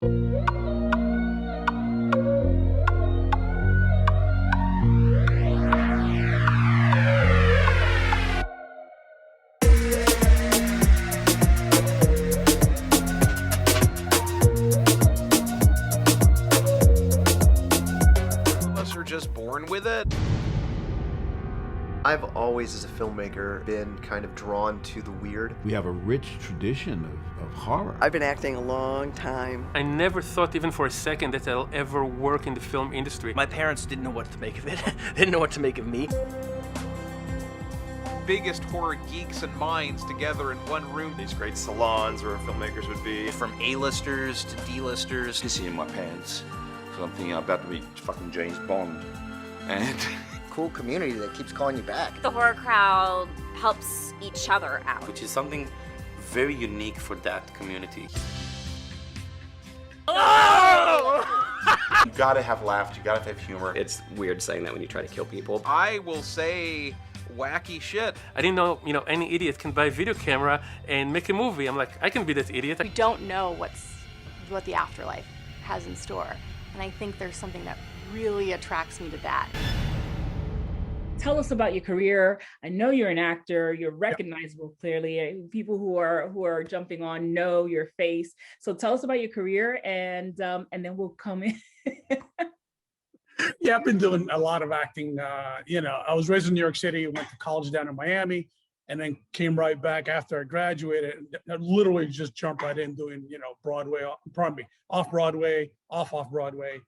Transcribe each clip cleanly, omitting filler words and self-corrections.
Just born with it. I've always, as a filmmaker, been kind of drawn to the weird. We have a rich tradition of horror. I've been acting a long time. I never thought even for a second that I'll ever work in the film industry. My parents didn't know what to make of it. They didn't know what to make of me. Biggest horror geeks and minds together in one room. These great salons where filmmakers would be. From A-listers to D-listers. Kissing my pants. So I'm thinking I'm about to be fucking James Bond. And cool community that keeps calling you back. The horror crowd helps each other out. Which is something very unique for that community. Oh! You gotta have laughs, you gotta have humor. It's weird saying that when you try to kill people. I will say wacky shit. I didn't know, any idiot can buy a video camera and make a movie. I'm like, I can be that idiot. We don't know what the afterlife has in store. And I think there's something that really attracts me to that. Tell us about your career. I know you're an actor. You're recognizable clearly. People who are jumping on know your face. So tell us about your career, and then we'll come in. Yeah, I've been doing a lot of acting. I was raised in New York City, went to college down in Miami, and then came right back after I graduated. I literally just jumped right in doing, Broadway, off-Broadway, off-Broadway,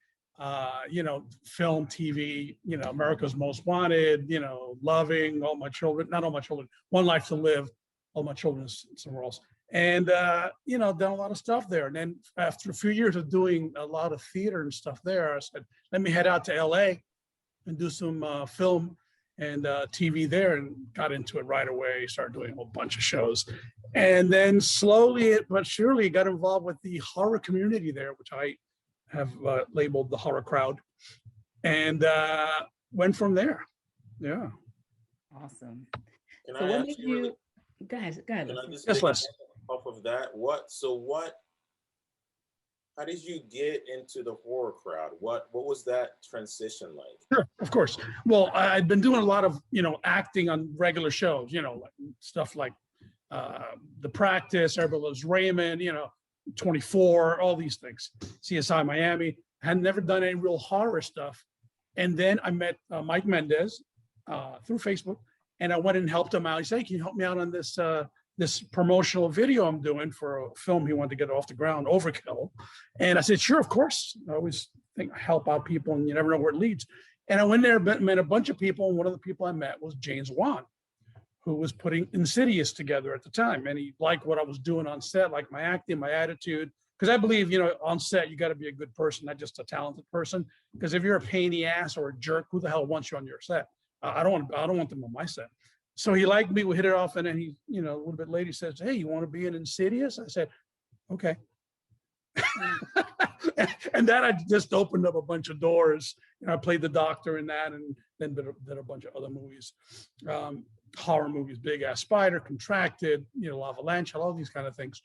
film, TV, America's Most Wanted, Loving, All My Children, not All My Children, One Life to Live, All My Children somewhere else. And, done a lot of stuff there. And then after a few years of doing a lot of theater and stuff there, I said, let me head out to LA and do some film and TV there, and got into it right away, started doing a whole bunch of shows. And then slowly but surely got involved with the horror community there, which I have labeled the horror crowd, and went from there. Yeah. Awesome. Can so I what ask made you? you? Go ahead. Can I just Yes, Les. off of that? How did you get into the horror crowd? What was that transition like? Sure, of course. Well, I'd been doing a lot of, acting on regular shows, like stuff like The Practice, Everybody Loves Raymond, 24, all these things, CSI Miami. I had never done any real horror stuff. And then I met Mike Mendes through Facebook, and I went and helped him out. He said, hey, can you help me out on this promotional video I'm doing for a film he wanted to get off the ground, Overkill. And I said, sure, of course. I always think I help out people, and you never know where it leads. And I went there, met a bunch of people, and one of the people I met was James Wan, who was putting Insidious together at the time. And he liked what I was doing on set, like my acting, my attitude. Because I believe, on set, you got to be a good person, not just a talented person. Because if you're a pain in the ass or a jerk, who the hell wants you on your set? I don't want them on my set. So he liked me, we hit it off, and then he, a little bit later says, hey, you want to be in Insidious? I said, okay. And that I just opened up a bunch of doors. I played the doctor in that, and then did a bunch of other movies, horror movies, Big Ass Spider, Contracted, Lavalanche, all these kind of things,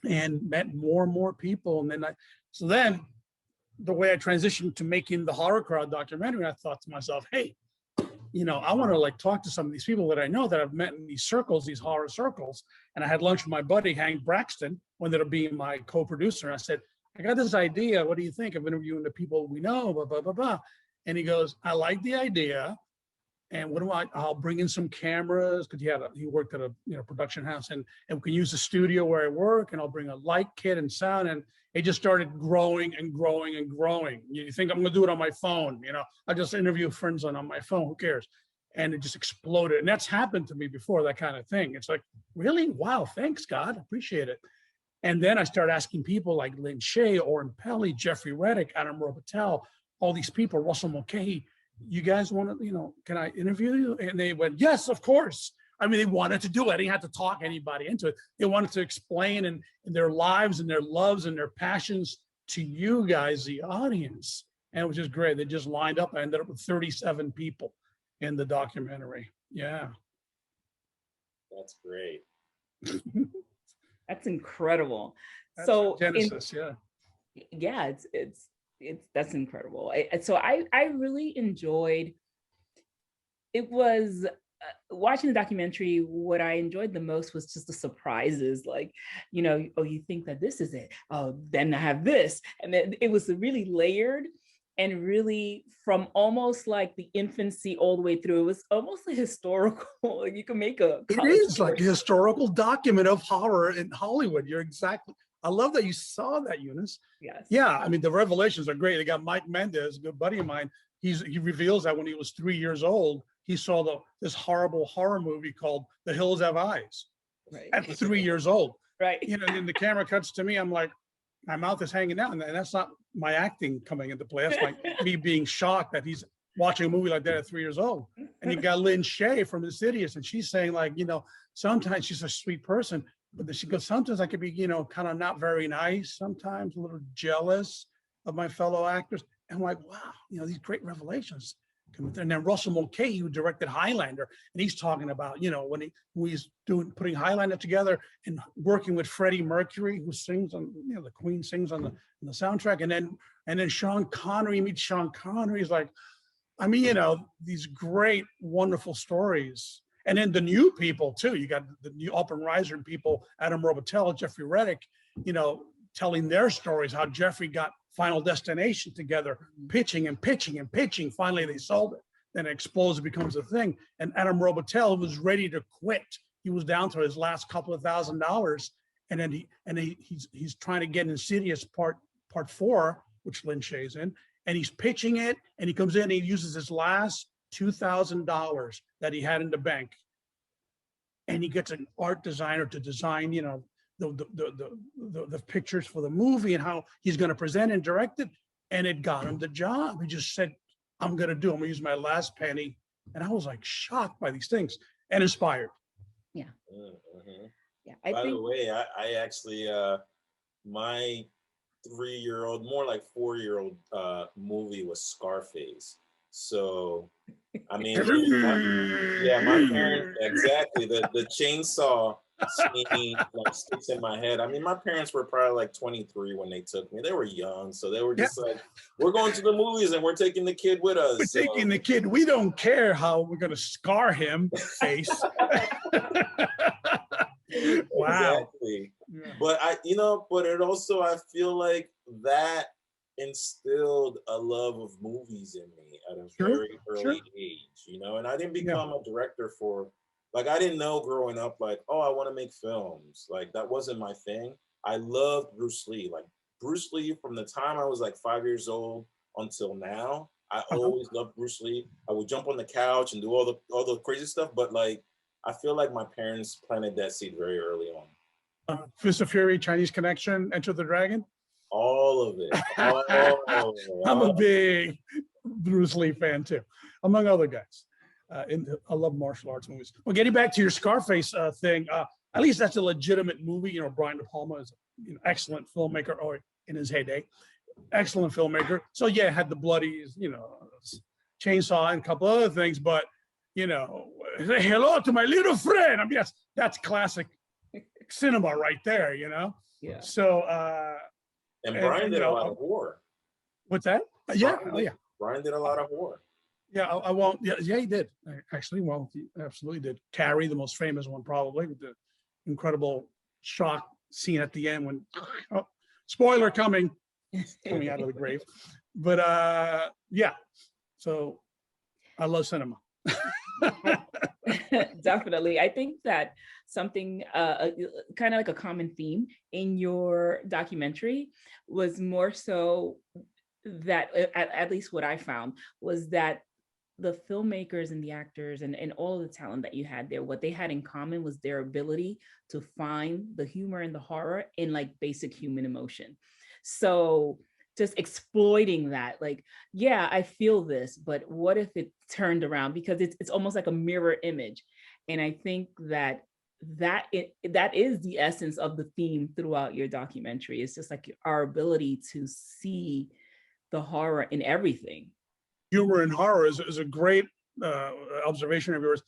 and met more and more people. And then then the way I transitioned to making the Horror Crowd documentary, I thought to myself, hey, I want to talk to some of these people that I know that I've met in these circles, these horror circles. And I had lunch with my buddy, Hank Braxton, who ended up being my co-producer. I said, I got this idea. What do you think of interviewing the people we know, blah, blah, blah, blah. And he goes, I like the idea. And I'll bring in some cameras, because he worked at a production house, and we can use the studio where I work, and I'll bring a light kit and sound. And it just started growing and growing and growing. You think I'm going to do it on my phone? I just interview friends on my phone. Who cares? And it just exploded. And that's happened to me before, that kind of thing. It's like, really? Wow. Thanks, God. Appreciate it. And then I started asking people like Lynn Shay, Oren Peli, Jeffrey Reddick, Adam Robitel, all these people, Russell Mulcahy. You guys want to, can I interview you? And they went, yes, of course. I mean, they wanted to do it. I didn't have to talk anybody into it. They wanted to explain and their lives and their loves and their passions to you guys, the audience. And it was just great. They just lined up. I ended up with 37 people in the documentary. Yeah. That's great. That's incredible. That's so Genesis, yeah. Yeah, it's that's incredible. So I really enjoyed. It was watching the documentary. What I enjoyed the most was just the surprises. Like, you know, oh, you think that this is it? Oh, then I have this, and then it was really layered. And really, from almost like the infancy all the way through, it was almost a historical. Like you can make a. It is like a historical document of horror in Hollywood. You're exactly. I love that you saw that, Eunice. Yes. Yeah, I mean the revelations are great. They got Mike Mendes, a good buddy of mine. He reveals that when he was 3 years old, he saw this horrible horror movie called The Hills Have Eyes. Right. At 3 years old. Right. You know, and then the camera cuts to me. I'm like, my mouth is hanging down, and that's not my acting coming into play. That's like me being shocked that he's watching a movie like that at 3 years old. And you got Lynn Shay from Insidious, and she's saying like, you know, sometimes she's a sweet person, but she goes, sometimes I could be, you know, kind of not very nice, sometimes a little jealous of my fellow actors. And I'm like, wow, you know, these great revelations. And then Russell Mulcahy, who directed Highlander, and he's talking about, you know, when he's putting Highlander together and working with Freddie Mercury, who sings on, you know, the Queen sings on the soundtrack, and then Sean Connery meets Sean Connery. He's like, I mean, you know, these great, wonderful stories. And then the new people too. You got the new up and rising people, Adam Robitel, Jeffrey Reddick, you know, telling their stories, how Jeffrey got Final Destination together, pitching and pitching and pitching. Finally, they sold it. Then it explodes, it becomes a thing. And Adam Robitel was ready to quit. He was down to his last couple of $1,000s, and then he's trying to get Insidious part 4, which Lynn Shay's in, and he's pitching it. And he comes in, and he uses his last $2,000 that he had in the bank, and he gets an art designer to design, you know, the pictures for the movie and how he's going to present and direct it, and it got him the job. He just said, I'm going to use my last penny. And I was like shocked by these things and inspired. Yeah. Mm-hmm. Yeah. By the way, I actually my 3-year-old, more like 4-year-old movie was Scarface. So I mean, my parents, exactly, the chainsaw scene like sticks in my head. I mean, my parents were probably like 23 when they took me. They were young, so they were just like, we're going to the movies and we're taking the kid with us. We're taking the kid. We don't care how we're going to scar him, face. Wow. Exactly. Yeah. But but it also, I feel like that instilled a love of movies in me at a very early age, you know, and I didn't become a director for, like, I didn't know growing up, like, oh, I want to make films. Like, that wasn't my thing. I loved Bruce Lee. Like, Bruce Lee, from the time I was like 5 years old until now, I always loved Bruce Lee. I would jump on the couch and do all the crazy stuff. But, like, I feel like my parents planted that seed very early on. Fist of Fury, Chinese Connection, Enter the Dragon? All of it. I'm a big Bruce Lee fan, too, among other guys. I love martial arts movies. Well, getting back to your Scarface thing, at least that's a legitimate movie. You know, Brian De Palma is an excellent filmmaker, or in his heyday, excellent filmmaker. So yeah, it had the bloody, you know, chainsaw and a couple other things, but you know, say hello to my little friend. I mean, that's classic cinema right there. You know. Yeah. So. And Brian did a lot of horror. What's that? Brian did a lot of horror. Yeah, I won't. Yeah, he did. Actually, well, he absolutely did. Carrie, the most famous one, probably, with the incredible shock scene at the end when, spoiler coming out of the grave. But yeah, so I love cinema. Definitely. I think that something kind of like a common theme in your documentary was more so that, at least what I found, was that the filmmakers and the actors and all of the talent that you had there, what they had in common was their ability to find the humor and the horror in like basic human emotion. So just exploiting that, like, yeah, I feel this, but what if it turned around? Because it's almost like a mirror image. And I think that is the essence of the theme throughout your documentary. It's just like our ability to see the horror in everything. Humor and horror is a great observation of yours.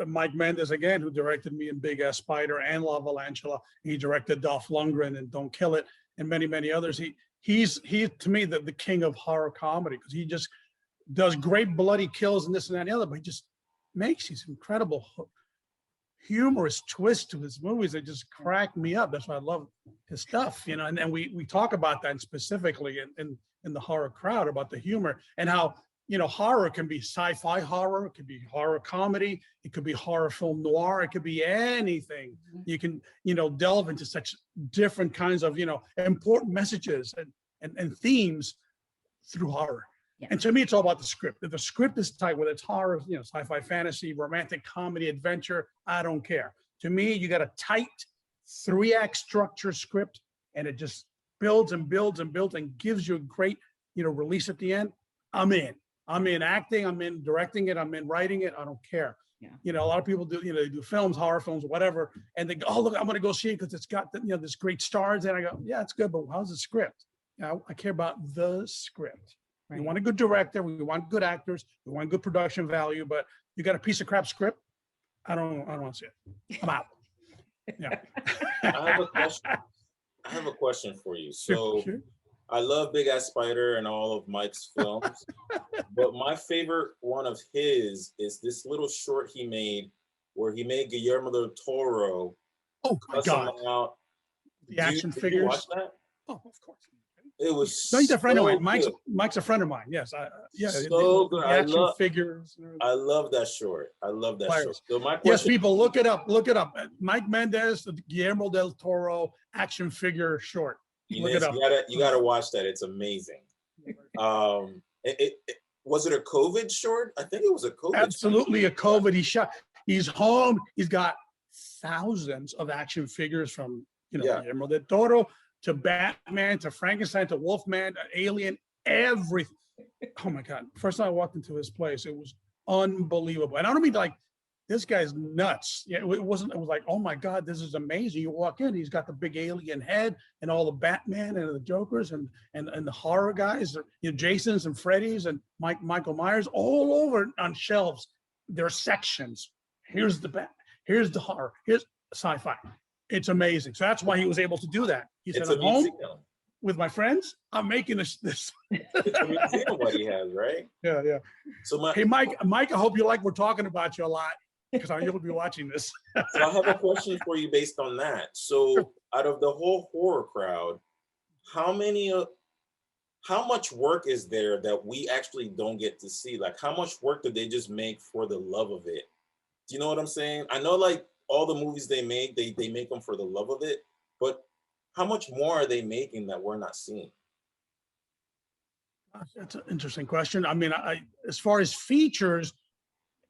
Mike Mendes, again, who directed me in Big Ass Spider and La Valantula. He directed Dolph Lundgren in Don't Kill It. and many, many others. He's to me the king of horror comedy, because he just does great bloody kills and this and that and the other, but he just makes these incredible humorous twists to his movies that just crack me up. That's why I love his stuff, you know. And we talk about that specifically in the horror crowd, about the humor and how, you know, horror can be sci-fi horror, it could be horror comedy, it could be horror film noir, it could be anything. You can, you know, delve into such different kinds of, you know, important messages and themes through horror. Yeah. And to me, it's all about the script. If the script is tight, whether it's horror, you know, sci-fi, fantasy, romantic comedy, adventure, I don't care. To me, you got a tight 3-act structure script, and it just builds and builds and builds and gives you a great, you know, release at the end. I'm in. I'm in acting. I'm in directing it. I'm in writing it. I don't care. Yeah. You know, a lot of people do, you know, they do films, horror films, whatever, and they go, oh, look, I'm going to go see it because it's got, you know, this great stars. And I go, yeah, it's good, but how's the script? You know, I care about the script. Right. We want a good director. We want good actors. We want good production value. But you got a piece of crap script, I don't want to see it. I'm out. Yeah. I have a question for you. So sure. I love Big Ass Spider and all of Mike's films, but my favorite one of his is this little short he made where he made Guillermo del Toro. Oh my God! Out. The action figures. Did you watch that? Oh, of course. It was. No, he's a friend so of mine. Mike's a friend of mine. Yes, yeah. So good. The action figures. I love that short. I love that short. So my question, yes, people, look it up. Look it up. Mike Mendes, the Guillermo del Toro action figure short. Look it up. You gotta watch that. It's amazing. Was it a COVID short? I think it was a COVID. Absolutely a COVID. He's home. He's got thousands of action figures from, you know, Guillermo del Toro to Batman, to Frankenstein, to Wolfman, to Alien, everything. Oh my God. First time I walked into his place, it was unbelievable. And I don't mean like, this guy's nuts. Yeah, it was like, oh my God, this is amazing. You walk in, he's got the big alien head and all the Batman and the Jokers and the horror guys, you know, Jason's and Freddy's and Michael Myers all over on shelves. There are sections. Here's the here's the horror, here's sci-fi. It's amazing. So that's why he was able to do that. He said, I'm home with my friends. I'm making this. It's a museum what he has, right? Yeah, yeah. So hey, Mike, I hope you like we're talking about you a lot, because you'll be watching this. So I have a question for you based on that. So out of the whole horror crowd, how much work is there that we actually don't get to see? Like, how much work do they just make for the love of it? Do you know what I'm saying? I know, like, all the movies they make, they make them for the love of it, but how much more are they making that we're not seeing? That's an interesting question. I mean, as far as features,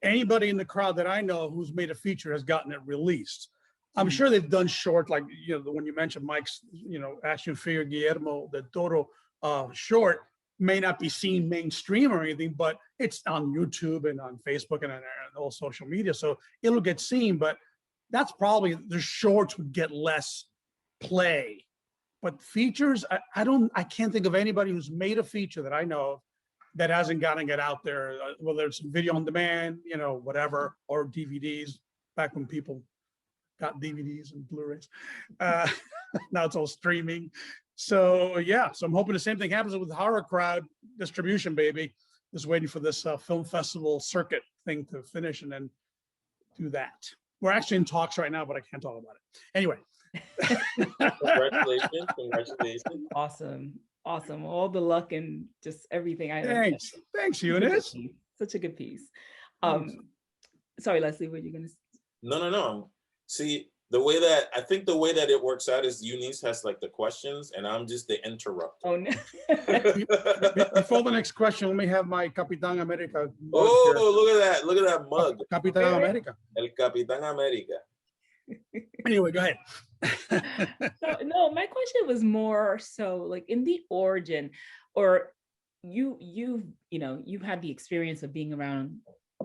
anybody in the crowd that I know who's made a feature has gotten it released. I'm sure they've done short, like, you know, the one you mentioned, Mike's, you know, action figure Guillermo del Toro short may not be seen mainstream or anything, but it's on YouTube and on Facebook and on all social media, so it'll get seen. But that's probably, the shorts would get less play. But features, I can't think of anybody who's made a feature that I know of that hasn't gotten it out there, whether it's video on demand, you know, whatever, or DVDs, back when people got DVDs and Blu-rays. Now it's all streaming. So yeah, so I'm hoping the same thing happens with the horror crowd distribution, baby. Just waiting for this film festival circuit thing to finish and then do that. We're actually in talks right now, but I can't talk about it. Anyway. Congratulations. Awesome. All the luck and just everything. Thanks, Eunice. Such a good piece. Sorry, Leslie, what are you going to say? No. See, I think the way that it works out is Eunice has like the questions and I'm just the interrupter. Oh, no. Before the next question, let me have my Capitan America. Oh, look at that mug. Capitan America. El Capitan America. Anyway, go ahead. No, my question was more so like in the origin, or you've had the experience of being around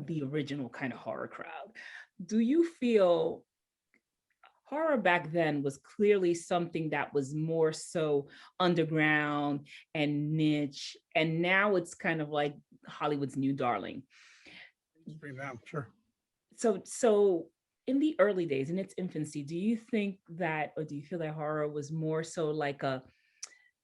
the original kind of horror crowd. Do you feel horror back then was clearly something that was more so underground and niche, and now it's kind of like Hollywood's new darling? Bring it down, sure. So in the early days, in its infancy, do you think that, or do you feel that horror was more so like a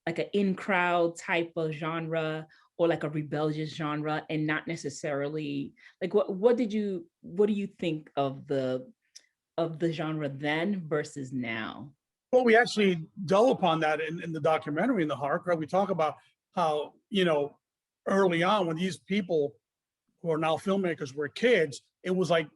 like an in-crowd type of genre or like a rebellious genre, and not necessarily like what do you think of the genre then versus now? Well, we actually dwell upon that in the documentary, in the horror crowd. We talk about how, early on when these people who are now filmmakers were kids, it was like,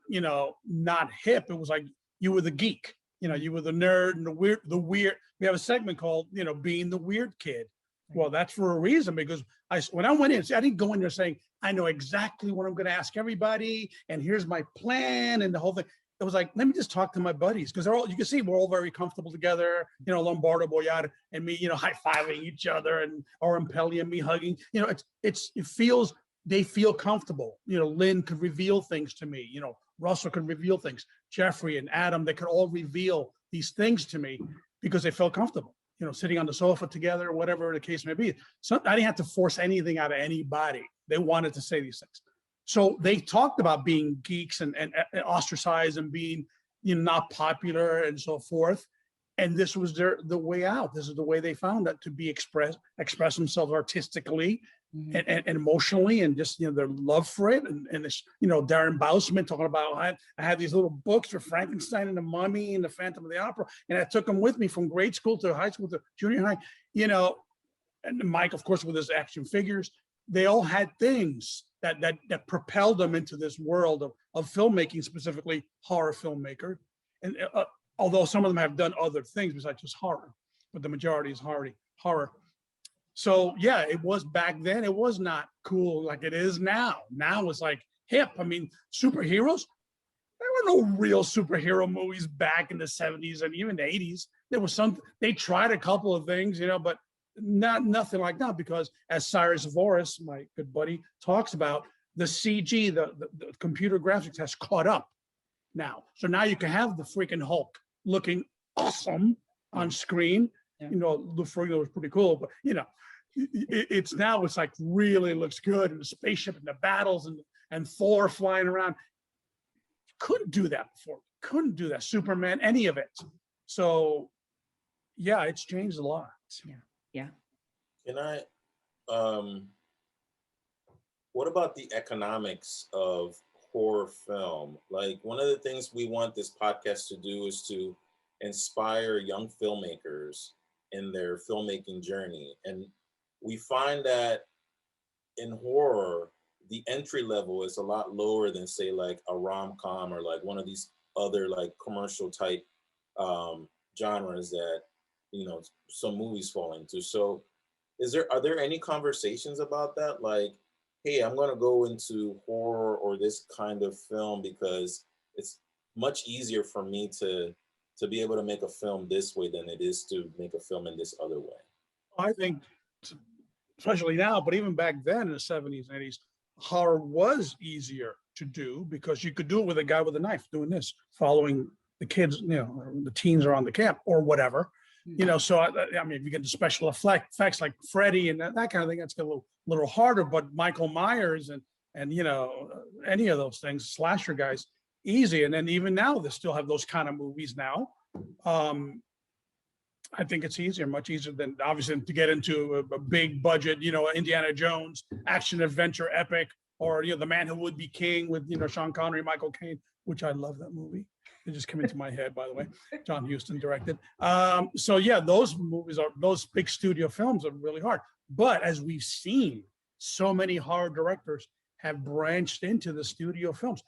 not hip. It was like you were the geek, you were the nerd and the weird. We have a segment called, being the weird kid. Well, that's for a reason, because when I went in, I didn't go in there saying, I know exactly what I'm going to ask everybody, and here's my plan and the whole thing. It was like, let me just talk to my buddies, because they're all, you can see we're all very comfortable together, Lombardo, Boyada, and me, high-fiving each other, and Impelli and me hugging. They feel comfortable. Lynn could reveal things to me. Russell could reveal things. Jeffrey and Adam, they could all reveal these things to me because they felt comfortable. Sitting on the sofa together, whatever the case may be. So I didn't have to force anything out of anybody. They wanted to say these things. So they talked about being geeks and ostracized and being, not popular and so forth. And this was the way out. This is the way they found that to be express themselves artistically and emotionally, and just, their love for it. And this, Darren Bousman talking about, I had these little books for Frankenstein and the Mummy and the Phantom of the Opera. And I took them with me from grade school to high school to junior high, and Mike, of course, with his action figures. They all had things that propelled them into this world of filmmaking, specifically horror filmmaker. And although some of them have done other things besides just horror, but the majority is horror. So yeah, it was back then. It was not cool like it is now. Now it's like hip. I mean, superheroes. There were no real superhero movies back in the 70s and even the 80s. There was some. They tried a couple of things, but nothing like that, because as Cyrus Voris, my good buddy, talks about, the CG, the computer graphics has caught up now. So now you can have the freaking Hulk looking awesome on screen. Yeah. Lou Ferrigno was pretty cool, but it's now, it's like really looks good, and the spaceship and the battles and Thor flying around. Couldn't do that before. Couldn't do that. Superman, any of it. So yeah, it's changed a lot. Yeah. Can I, what about the economics of horror film? Like, one of the things we want this podcast to do is to inspire young filmmakers in their filmmaking journey. And we find that in horror, the entry level is a lot lower than, say, like a rom-com or like one of these other like commercial type genres that, some movies fall into. So are there any conversations about that? Like, hey, I'm going to go into horror or this kind of film because it's much easier for me to be able to make a film this way than it is to make a film in this other way. I think, especially now, but even back then in the 70s and 80s, horror was easier to do because you could do it with a guy with a knife doing this, following the kids, the teens are on the camp or whatever. So I mean, if you get the special effects like Freddy and that kind of thing, that's a little harder. But Michael Myers and any of those things, slasher guys, easy. And then even now, they still have those kind of movies now. I think it's easier, much easier than obviously to get into a big budget, Indiana Jones action adventure epic, or The Man Who Would Be King with Sean Connery, Michael Caine, which I love that movie. It just came into my head, by the way. John Huston directed. So yeah, those big studio films are really hard. But as we've seen, so many horror directors have branched into the studio films.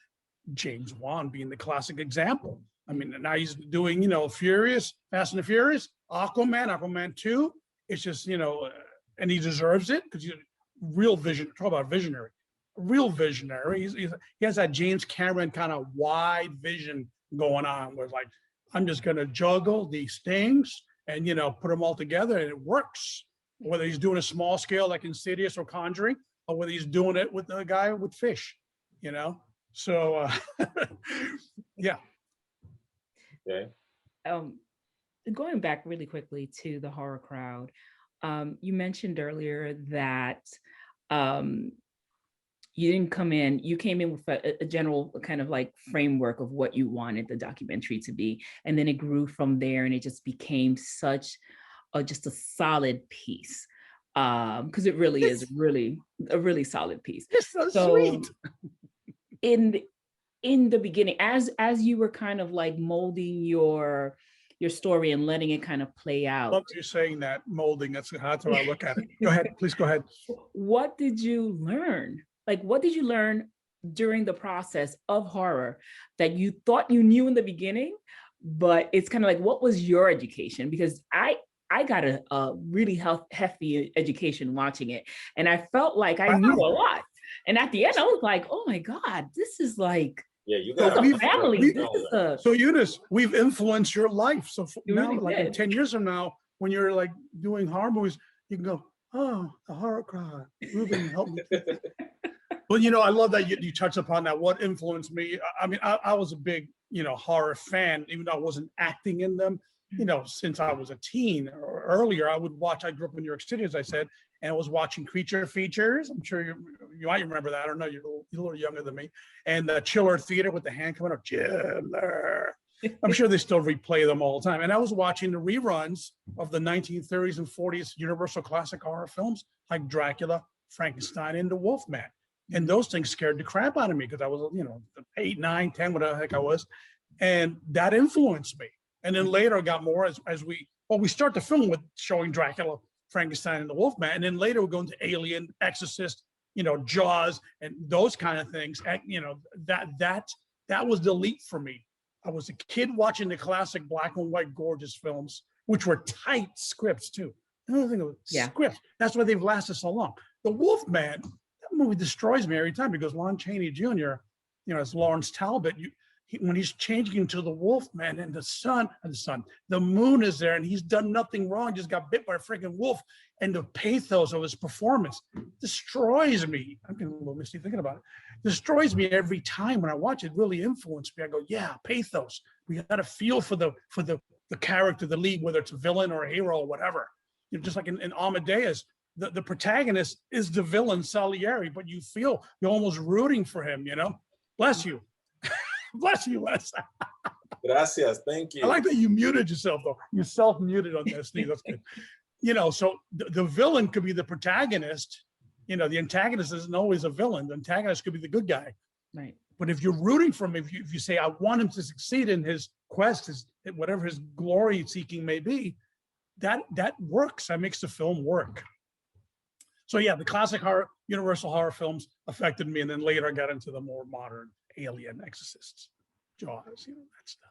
James Wan being the classic example. I mean, now he's doing, Furious, Fast and the Furious, Aquaman 2. It's just, and he deserves it because he's a real vision. Talk about visionary, real visionary. He has that James Cameron kind of wide vision going on, where it's like, I'm just going to juggle these things and, put them all together, and it works. Whether he's doing a small scale like Insidious or Conjuring, or whether he's doing it with a guy with fish, So, yeah. Okay. Going back really quickly to the horror crowd, you mentioned earlier that you didn't come in, you came in with a general kind of like framework of what you wanted the documentary to be. And then it grew from there, and it just became such just a solid piece. Because it really is a really solid piece. It's so sweet. In the beginning, as you were kind of like molding your story and letting it kind of play out. I love you saying that, molding. That's how I look at it. Go ahead, please go ahead. What did you learn? Like, what did you learn during the process of horror that you thought you knew in the beginning, but it's kind of like, what was your education? Because I got a really hefty education watching it, and I felt like I knew a lot. And at the end, I was like, "Oh my God, this is like you got a family." So Eunice, we've influenced your life. So now, really like in 10 years from now, when you're like doing horror movies, you can go, "Oh, the horror crowd, Ruben, help me." Well, I love that you touched upon that. What influenced me? I mean, I was a big horror fan, even though I wasn't acting in them. Since I was a teen or earlier, I grew up in New York City, as I said, and I was watching creature features. I'm sure you might remember that. I don't know, you're a little younger than me. And the Chiller Theater with the hand coming up, Chiller. I'm sure they still replay them all the time. And I was watching the reruns of the 1930s and 40s Universal classic horror films like Dracula, Frankenstein, and the Wolfman. And those things scared the crap out of me because I was, 8, 9, 10, whatever the heck I was. And that influenced me. And then later I got more as we start the film with showing Dracula, Frankenstein, and the Wolfman. And then later we go into Alien, Exorcist, Jaws, and those kind of things. And, that was the leap for me. I was a kid watching the classic black and white gorgeous films, which were tight scripts too. Another thing was scripts. That's why they've lasted so long. The Wolfman, that movie destroys me every time because Lon Chaney Jr., as Lawrence Talbot, when he's changing into the Wolfman and the moon is there and he's done nothing wrong, just got bit by a freaking wolf, and the pathos of his performance destroys me. I'm getting a little misty thinking about it. Destroys me every time when I watch it. Really influenced me. I go, yeah, pathos. We got to feel for the character, the lead, whether it's a villain or a hero or whatever. Just like in Amadeus, the protagonist is the villain Salieri, but you're almost rooting for him. Bless you. Bless you, Les. Gracias, thank you. I like that you muted yourself, though. You self-muted on that, Steve. That's good. So the villain could be the protagonist. The antagonist isn't always a villain. The antagonist could be the good guy. Right. But if you're rooting for him, if you say, I want him to succeed in his quest, whatever his glory seeking may be, that works. That makes the film work. So yeah, the classic Universal horror films affected me. And then later I got into the more modern Alien, Exorcists, Jaws, that stuff.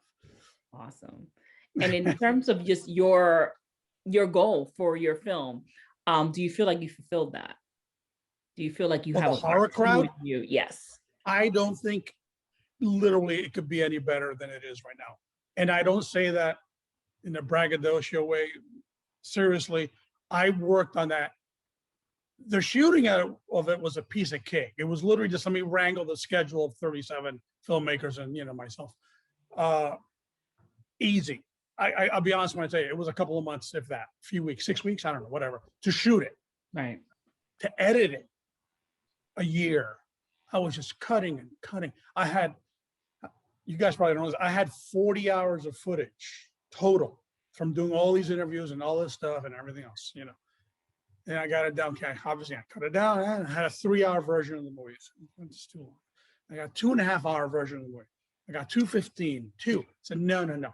Awesome. And in terms of just your goal for your film, do you feel like you fulfilled that? Do you feel like you have a horror crowd? Yes. I don't think literally it could be any better than it is right now. And I don't say that in a braggadocio way. Seriously, I worked on that. The shooting of it was a piece of cake. It was literally just let me wrangle the schedule of 37 filmmakers and myself. Easy. I'll be honest when I tell you, it was a couple of months, if that, a few weeks, 6 weeks, I don't know, whatever, to shoot it. Right. To edit it, a year. I was just cutting and cutting. You guys probably don't know this, I had 40 hours of footage total from doing all these interviews and all this stuff and everything else, And I got it down. Okay, obviously I cut it down. I had a 3-hour version of the movie. It's too long. I got 2.5-hour version of the movie. I got 2:15, 2. I said, no.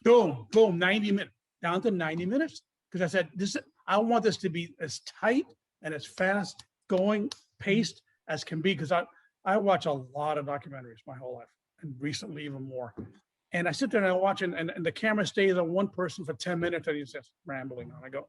Boom, 90 minutes. Down to 90 minutes. Because I said, I want this to be as tight and as fast going paced as can be. Because I watch a lot of documentaries my whole life, and recently even more. And I sit there and I watch it, and the camera stays on one person for 10 minutes and he's just rambling on. I go,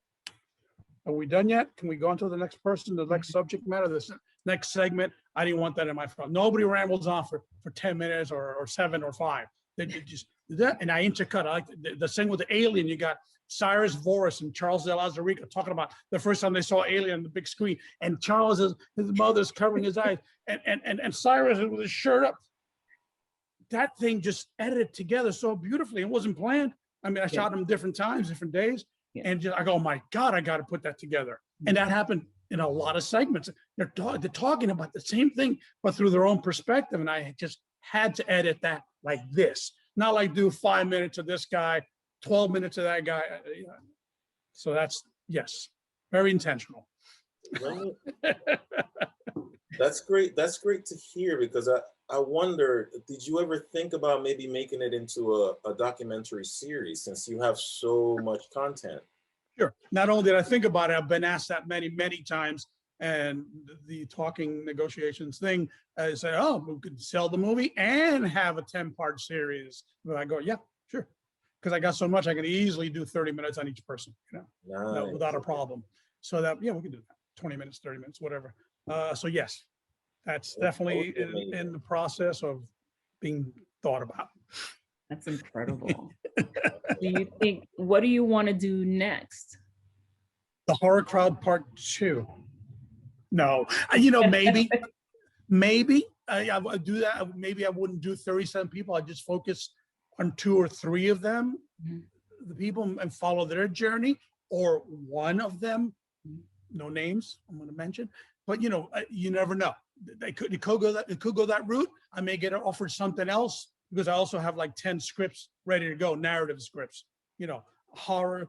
are we done yet? Can we go on to the next person, the next subject matter, this next segment? I didn't want that in my film. Nobody rambles on for 10 minutes or 7 or 5. They just that, and I intercut. I like the same with the Alien. You got Cyrus Voris and Charles de Lauzirika talking about the first time they saw Alien on the big screen, and Charles, his mother's covering his eyes, and Cyrus with his shirt up. That thing just edited together so beautifully. It wasn't planned. I mean, I shot them different times, different days. And I go, oh my God, I got to put that together. And that happened in a lot of segments. They're talking about the same thing, but through their own perspective. And I just had to edit that like this, not like do 5 minutes of this guy, 12 minutes of that guy. So that's, yes, very intentional. Right. That's great. That's great to hear, because I wonder, did you ever think about maybe making it into a documentary series, since you have so much content? Sure. Not only did I think about it, I've been asked that many, many times. And the talking negotiations thing, I say, oh, we could sell the movie and have a 10-part series. But I go, yeah, sure. Because I got so much, I can easily do 30 minutes on each person, Nice. without a problem. So that, yeah, we can do that. 20 minutes, 30 minutes, whatever. So yes, that's definitely in the process of being thought about. That's incredible. What do you want to do next? The Horror Crowd Part 2. No, maybe I would do that. Maybe I wouldn't do 37 people. I'd just focus on 2 or 3 of them, the people, and follow their journey, or one of them, no names I'm going to mention, but you never know. It could go that route. I may get offered something else, because I also have like 10 scripts ready to go, narrative scripts, horror,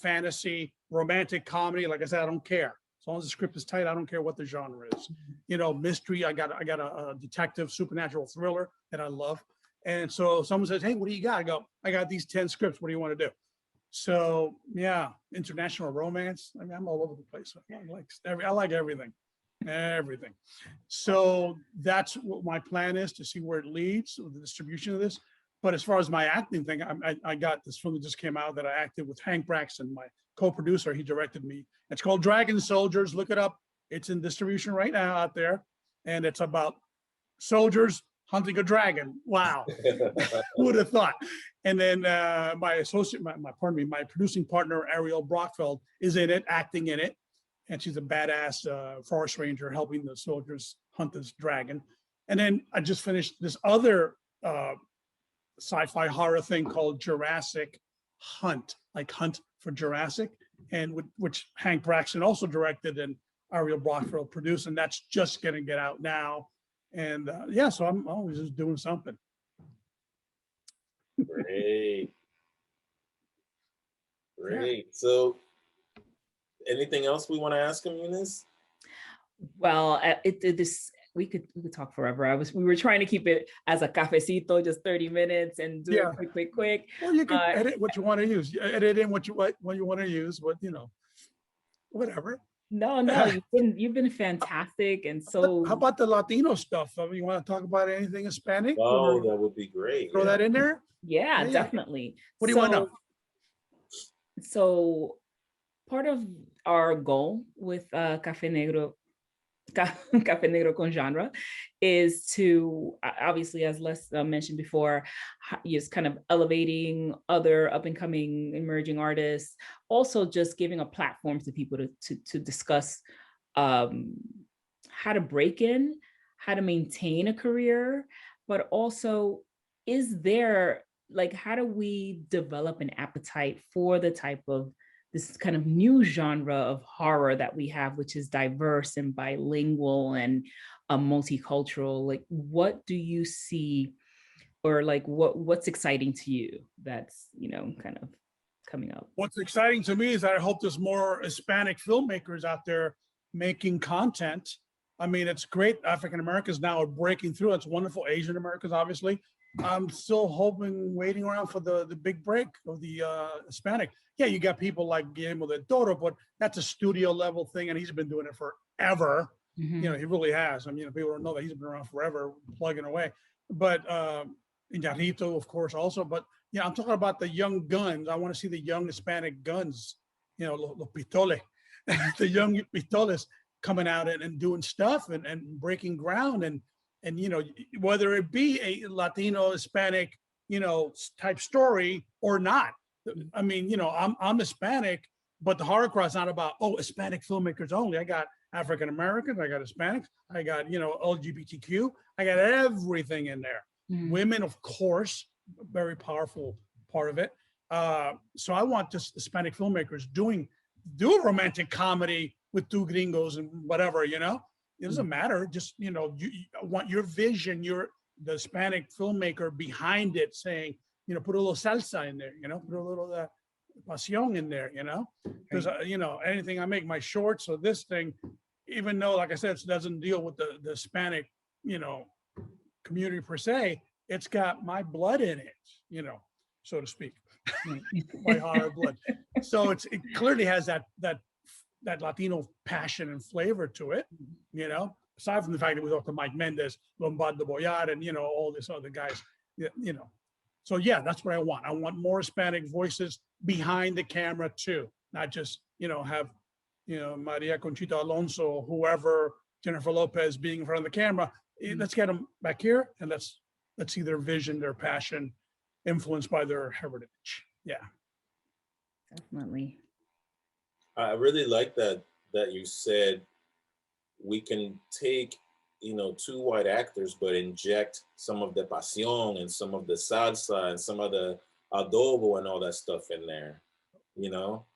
fantasy, romantic comedy. Like I said, I don't care. As long as the script is tight, I don't care what the genre is. Mystery, I got a detective, supernatural thriller that I love. And so someone says, hey, what do you got? I go, I got these 10 scripts. What do you want to do? So yeah, international romance. I mean, I'm all over the place. I like everything. So that's what my plan is, to see where it leads, the distribution of this. But as far as my acting thing, I got this film that just came out that I acted with Hank Braxton, my co-producer. He directed me. It's called Dragon Soldiers. Look it up. It's in distribution right now out there. And it's about soldiers hunting a dragon. Wow. Who would have thought? And then my associate, my producing partner, Ariel Brockfeld, is in it, acting in it. And she's a badass forest ranger helping the soldiers hunt this dragon. And then I just finished this other sci-fi horror thing called Jurassic Hunt, like Hunt for Jurassic, and which Hank Braxton also directed and Ariel Brockfeld produced, and that's just going to get out now. And yeah, so I'm always just doing something. Great. So anything else we want to ask him, Eunice? Well, we could talk forever. We were trying to keep it as a cafecito, just 30 minutes, and do it quick. Well, you can edit what you want to use. You edit in what you want to use, but whatever. No, you've been fantastic, and so. How about the Latino stuff? I mean, you want to talk about anything Hispanic? Oh, that would be great. Throw that in there. Yeah, definitely. What do you want to know? So, part of our goal with Café Negro con Genre is to, obviously, as Les mentioned before, just kind of elevating other up and coming emerging artists, also just giving a platform to people to discuss how to break in, how to maintain a career, but also how do we develop an appetite for the type of this kind of new genre of horror that we have, which is diverse and bilingual and multicultural. Like, what do you see, or like what's exciting to you that's, kind of coming up? What's exciting to me is that I hope there's more Hispanic filmmakers out there making content. I mean, it's great. African Americans now are breaking through. It's wonderful. Asian Americans, obviously. I'm still waiting around for the big break of the Hispanic. Yeah, you got people like Guillermo del Toro, but that's a studio level thing, and he's been doing it forever. He really has. I mean, people don't know that he's been around forever, plugging away. But Iñárritu, of course, also. But I'm talking about the young guns. I want to see the young Hispanic guns. Los pistoles, the young pistoles coming out and doing stuff and breaking ground and whether it be a Latino, Hispanic, type story or not. I mean, I'm Hispanic, but the horror crowd's not about, Hispanic filmmakers only. I got African Americans, I got Hispanics, I got, LGBTQ, I got everything in there. Women, of course, very powerful part of it. So I want just Hispanic filmmakers do a romantic comedy with two gringos and whatever, It doesn't matter. Just, you want your vision, the Hispanic filmmaker behind it saying, put a little salsa in there, put a little pasión in there, you know, because you know, anything I make, my shorts or this thing, even though, like I said, it doesn't deal with the Hispanic, you know, community per se, it's got my blood in it, you know, so to speak, my horror blood. So it clearly has that Latino passion and flavor to it, you know, aside from the fact that we talked to Mike Mendes, Lombardo Boyar, and, you know, all these other guys, you know. So yeah, that's what I want. I want more Hispanic voices behind the camera too, not just, you know, have, you know, Maria Conchita Alonso, whoever, Jennifer Lopez being in front of the camera. Let's get them back here and let's see their vision, their passion, influenced by their heritage. Yeah. Definitely. I really like that you said we can take, you know, two white actors, but inject some of the pasión and some of the salsa and some of the adobo and all that stuff in there, you know?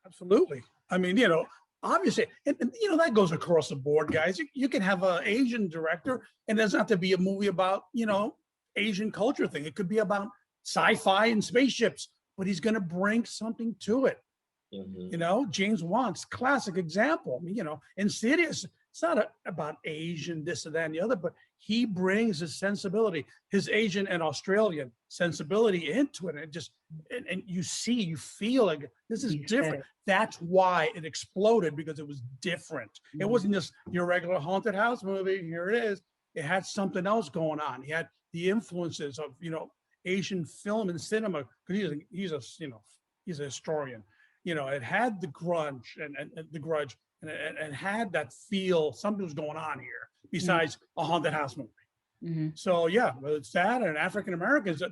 Absolutely. I mean, you know, obviously, and you know, that goes across the board, guys. You can have an Asian director, and it doesn't have to be a movie about, you know, Asian culture thing. It could be about sci-fi and spaceships, but he's going to bring something to it. You know, James Wan's classic example. I mean, you know, Insidious, it's not about Asian, this or that and the other, but he brings his sensibility, his Asian and Australian sensibility into it. And just, and you see, you feel like this is different. That's why it exploded, because it was different. It wasn't just your regular haunted house movie. Here it is. It had something else going on. He had the influences of, you know, Asian film and cinema, because he's a historian. You know, it had the grunge and the grudge, and had that feel something was going on here besides a haunted house movie. So yeah, whether it's that and African Americans,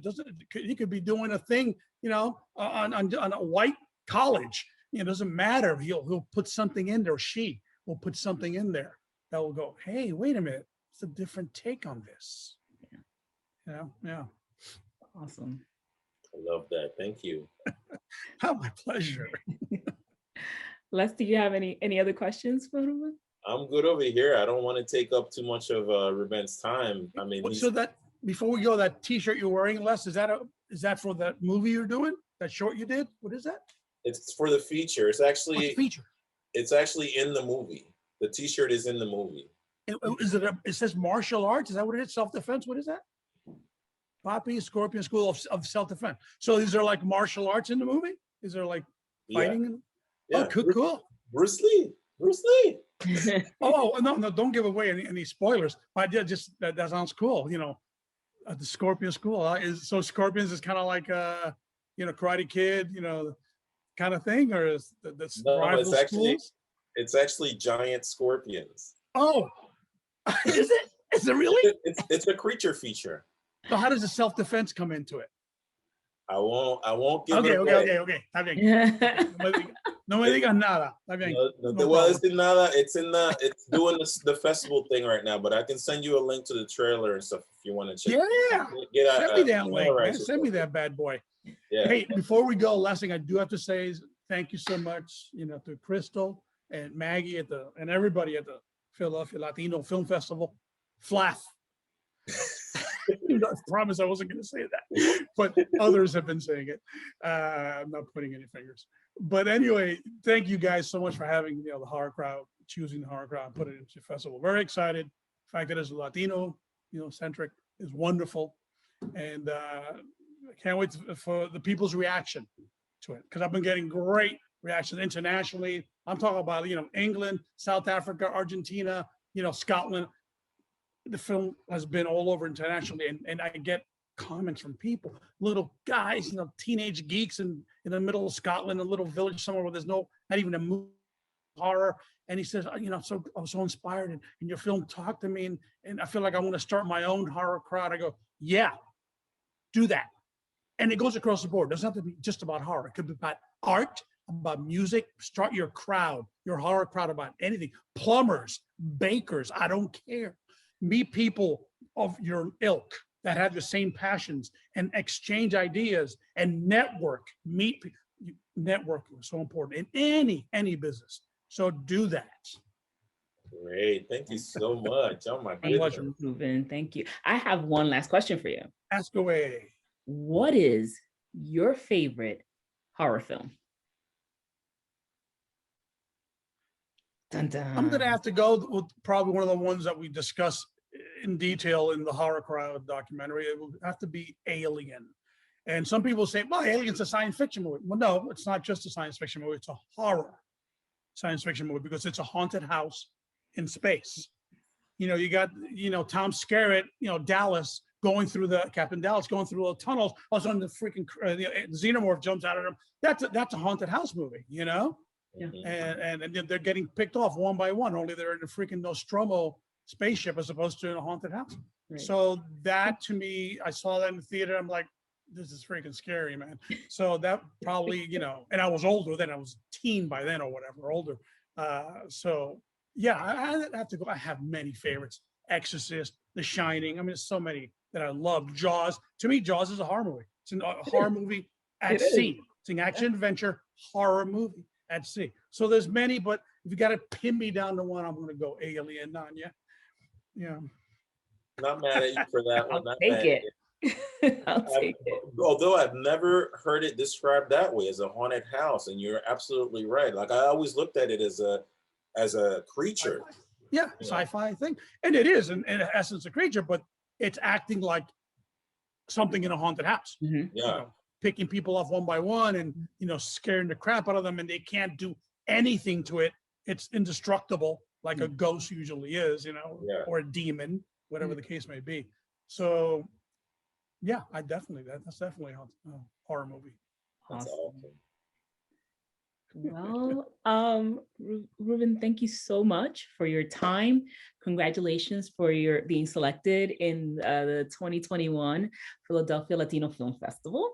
he could be doing a thing, you know, on a white college. You know, it doesn't matter. He'll put something in there. She will put something in there that will go, hey, wait a minute, it's a different take on this. Yeah. Awesome. I love that. Thank you. Oh, my pleasure. Les, do you have any other questions for Ruben? I'm good over here. I don't want to take up too much of Ruben's time. I mean, so that before we go, that T-shirt you're wearing, Les, is that for that movie you're doing? That short you did? What is that? It's for the feature. It's actually What's the feature. It's actually in the movie. The T-shirt is in the movie. Is it? It says martial arts. Is that what it is? Self-defense. What is that? Poppy Scorpion School of Self-Defense. So these are like martial arts in the movie? Is there like fighting? Yeah. Oh, cool. Bruce Lee. Oh, no, don't give away any spoilers. But yeah, just that sounds cool. You know, the Scorpion School. So Scorpions is kind of like, you know, Karate Kid, you know, kind of thing? Or is that's no, rival schools? It's actually giant scorpions. Oh, is it? Is it really? It's a creature feature. So how does the self-defense come into it? I won't give it away. Okay. Está bien. No me digas nada. Está bien. It's doing the festival thing right now, but I can send you a link to the trailer and stuff if you want to check. Yeah. Send me that link, man. Send me that bad boy. Yeah. Hey, before we go, last thing I do have to say is thank you so much, you know, to Crystal and Maggie and everybody at the Philadelphia Latino Film Festival. FLAF. I promise I wasn't going to say that, but others have been saying it. I'm not pointing any fingers. But anyway, thank you guys so much for having, you know, the horror crowd, choosing the horror crowd and put it into the festival. Very excited. The fact that it's Latino, you know, centric is wonderful. And I can't wait for the people's reaction to it, because I've been getting great reactions internationally. I'm talking about, you know, England, South Africa, Argentina, you know, Scotland. The film has been all over internationally, and I get comments from people, little guys, you know, teenage geeks in the middle of Scotland, a little village somewhere where there's not even a movie horror. And he says, you know, I was so inspired, and your film talked to me, and I feel like I want to start my own horror crowd. I go, yeah, do that. And it goes across the board. It doesn't have to be just about horror. It could be about art, about music. Start your crowd, your horror crowd, about anything. Plumbers, bakers, I don't care. Meet people of your ilk that have the same passions and exchange ideas and network. Networking is so important in any business. So do that. Great. Thank you so much. Oh my goodness. Ruben. Thank you. I have one last question for you. Ask away. What is your favorite horror film? Dun, dun. I'm gonna have to go with probably one of the ones that we discussed in detail in the Horror Crowd documentary. It will have to be Alien. And some people say, well, Alien's a science fiction movie. Well, no, it's not just a science fiction movie, it's a horror science fiction movie because it's a haunted house in space. You know, you got, Tom Skerritt, Dallas going through Captain Dallas going through the tunnels. All of a sudden the freaking the xenomorph jumps out of them. That's a haunted house movie, Yeah. And they're getting picked off one by one, only they're in a freaking Nostromo spaceship as opposed to in a haunted house. Right. So that to me, I saw that in the theater. I'm like, this is freaking scary, man. So that probably, and I was older then, I was teen by then or whatever, older. So yeah, I have to go. I have many favorites. Exorcist, The Shining. I mean, there's so many that I love. Jaws. To me, Jaws is a horror movie. It's a horror movie at sea. It's an action adventure horror movie at sea. So there's many, but if you got to pin me down to one, I'm going to go Alien on you. Yeah. Not mad at you for that one. I'll take it. I'll take it. Although I've never heard it described that way, as a haunted house, and you're absolutely right. Like I always looked at it as a creature. Yeah, sci-fi thing, and it is in essence a creature, but it's acting like something in a haunted house. Mm-hmm. Yeah, picking people off one by one, and scaring the crap out of them, and they can't do anything to it. It's indestructible, like a ghost usually is, or a demon, whatever the case may be. So. Yeah, that's definitely a horror movie. Awesome. Well, Ruben, thank you so much for your time. Congratulations for your being selected in the 2021 Philadelphia Latino Film Festival.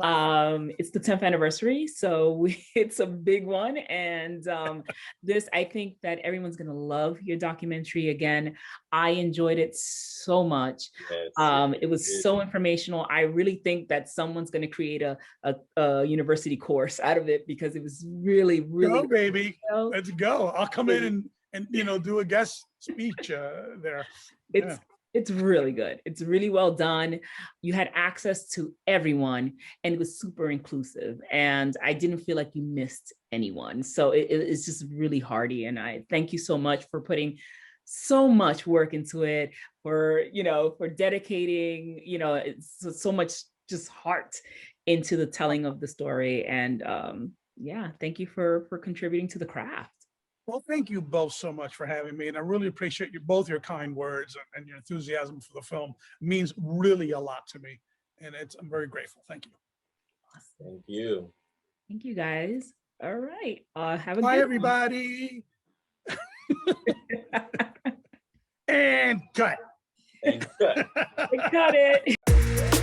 It's the 10th anniversary, so it's a big one. And I think that everyone's gonna love your documentary. Again, I enjoyed it so much. Yes, it was so informational. I really think that someone's gonna create a university course out of it because it was really, really. Go, baby, let's go. I'll come in and do a guest speech there. It's really good. It's really well done. You had access to everyone and it was super inclusive. And I didn't feel like you missed anyone. So it's just really hearty. And I thank you so much for putting so much work into it, for dedicating, so much just heart into the telling of the story. And thank you for contributing to the craft. Well, thank you both so much for having me. And I really appreciate both your kind words and your enthusiasm for the film. It means really a lot to me. And I'm very grateful. Thank you. Awesome. Thank you. Thank you, guys. All right. Have a Bye, good everybody. And cut. And cut. Got it.